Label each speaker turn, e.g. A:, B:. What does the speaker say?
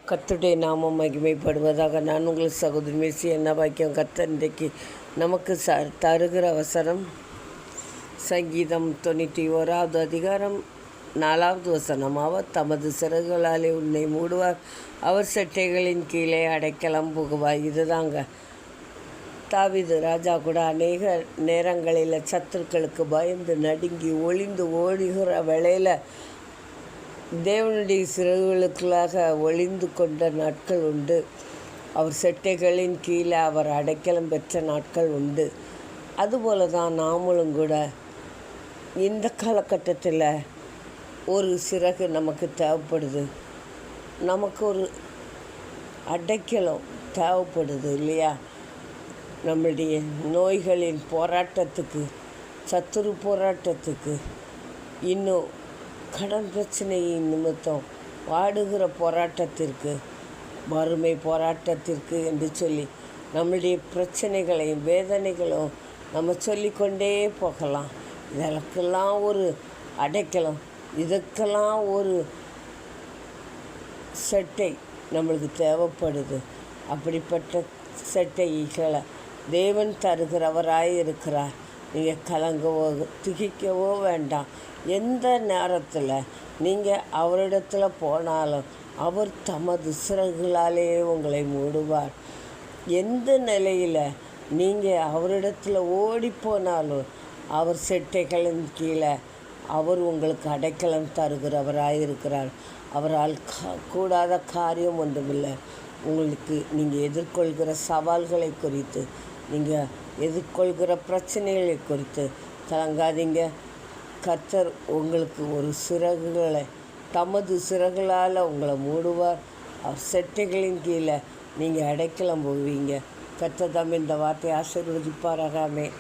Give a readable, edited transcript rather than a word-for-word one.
A: கர்த்தருடைய நாமம் மகிமைப்படுவதாக. நான் உங்கள் சகோதரி மேசி. என்ன பாக்கியம் கர்த்தர் இன்றைக்கு நமக்கு தருகிற அவசரம். சங்கீதம் 91 அதிகாரம் 4 வசனம். அவர் தமது சிறகுகளாலே உன்னை மூடுவார், அவர் செட்டைகளின் கீழே அடைக்கலம் புகுவார். இதுதாங்க தாவீது ராஜா கூட அநேக நேரங்களில் சத்துருக்களுக்கு பயந்து நடுங்கி ஒளிந்து ஓடுகிற வேளையில் தேவனுடைய சிறகுகளுக்குள்ளாக ஒளிந்து கொண்ட நாட்கள் உண்டு. அவர் செட்டைகளின் கீழே அவர் அடைக்கலம் பெற்ற நாட்கள் உண்டு. அதுபோல தான் நாமளும் கூட இந்த காலகட்டத்தில் ஒரு சிறகு நமக்கு தேவைப்படுது, நமக்கு ஒரு அடைக்கலம் தேவைப்படுது இல்லையா? நம்முடைய நோய்களின் போராட்டத்துக்கு, சத்துரு போராட்டத்துக்கு, இன்னும் கடன் பிரச்சனையின் நிமித்தம் வாடுகிற போராட்டத்திற்கு, வறுமை போராட்டத்திற்கு என்று சொல்லி நம்முடைய பிரச்சனைகளையும் வேதனைகளும் நம்ம சொல்லிக்கொண்டே போகலாம். இதற்கெல்லாம் ஒரு அடைக்கலம், இதற்கெல்லாம் ஒரு செட்டை நம்மளுக்கு தேவைப்படுது. அப்படிப்பட்ட செட்டைகளை தேவன் தருகிறவராய் இருக்கிறார். நீங்கள் கலங்கவோ திகைக்கவோ வேண்டாம். எந்த நேரத்தில் நீங்கள் அவரிடத்தில் போனாலும் அவர் தமது சிறகுகளாலே உங்களை மூடுவார். எந்த நிலையில் நீங்கள் அவரிடத்தில் ஓடி போனாலும் அவர் செட்டைகளின் கீழே அவர் உங்களுக்கு அடைக்கலம் தருகிறவராக இருக்கிறார். அவரால் கூடாத காரியம் ஒன்றுமில்லை. உங்களுக்கு நீங்கள் எதிர்கொள்கிற சவால்களை குறித்து, நீங்கள் எதிர்கொள்கிற பிரச்சனைகளை குறித்து கலங்காதீங்க. கர்த்தர் உங்களுக்கு ஒரு சிறகுகளை, தமது சிறகுகளால் உங்களை மூடுவார். அவர் செட்டைகளின் கீழே நீங்கள் அடைக்கலம் போவீங்க. கர்த்தர் தாம் இந்த வார்த்தையை ஆசீர்வதிப்பாராக. ஆமென்.